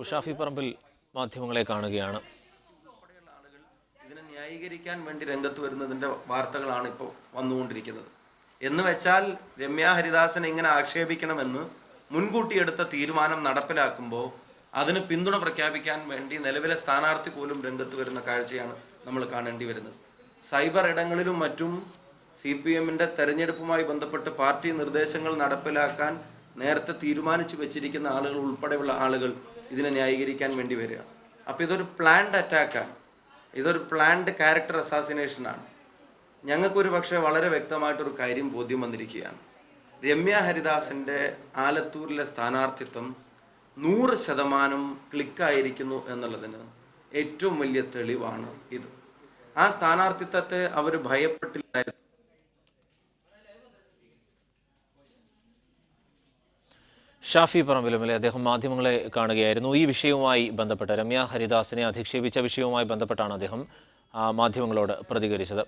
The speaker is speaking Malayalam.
ഷാഫി പറമ്പിൽ മാധ്യമങ്ങളെ കാണുകയാണ്. ഇതിനെ ന്യായീകരിക്കാൻ വേണ്ടി രംഗത്ത് വരുന്നതിൻ്റെ വാർത്തകളാണ് ഇപ്പോൾ വന്നുകൊണ്ടിരിക്കുന്നത്. എന്ന് വെച്ചാൽ രമ്യ ഹരിദാസിനെ ഇങ്ങനെ ആക്ഷേപിക്കണമെന്ന് മുൻകൂട്ടി എടുത്ത തീരുമാനം നടപ്പിലാക്കുമ്പോൾ അതിന് പിന്തുണ പ്രഖ്യാപിക്കാൻ വേണ്ടി നിലവിലെ സ്ഥാനാർത്ഥി പോലും രംഗത്ത് വരുന്ന കാഴ്ചയാണ് നമ്മൾ കാണേണ്ടി വരുന്നത്. സൈബർ ഇടങ്ങളിലും മറ്റും CPM-ൻ്റെ തെരഞ്ഞെടുപ്പുമായി ബന്ധപ്പെട്ട് പാർട്ടി നിർദ്ദേശങ്ങൾ നടപ്പിലാക്കാൻ നേരത്തെ തീരുമാനിച്ചു വെച്ചിരിക്കുന്ന ആളുകൾ ഉൾപ്പെടെയുള്ള ആളുകൾ ഇതിനെ ന്യായീകരിക്കാൻ വേണ്ടി വരിക. അപ്പോൾ ഇതൊരു പ്ലാൻഡ് അറ്റാക്കാണ്, ഇതൊരു പ്ലാൻഡ് ക്യാരക്ടർ അസാസിനേഷനാണ്. ഞങ്ങൾക്കൊരു പക്ഷേ വളരെ വ്യക്തമായിട്ടൊരു കാര്യം ബോധ്യം വന്നിരിക്കുകയാണ്. രമ്യ ഹരിദാസിൻ്റെ ആലത്തൂരിലെ സ്ഥാനാർത്ഥിത്വം 100% ക്ലിക്കായിരിക്കുന്നു എന്നുള്ളതിന് ഏറ്റവും വലിയ തെളിവാണ് ഇത്. ആ സ്ഥാനാർത്ഥിത്വത്തെ അവർ ഭയപ്പെട്ടില്ലായിരുന്നു. ഷാഫി പറമ്പിലുമല്ലേ അദ്ദേഹം മാധ്യമങ്ങളെ കാണുകയായിരുന്നു. ഈ വിഷയവുമായി ബന്ധപ്പെട്ട് രമ്യ ഹരിദാസിനെ അധിക്ഷേപിച്ച വിഷയവുമായി ബന്ധപ്പെട്ടാണ് അദ്ദേഹം മാധ്യമങ്ങളോട് പ്രതികരിച്ചത്.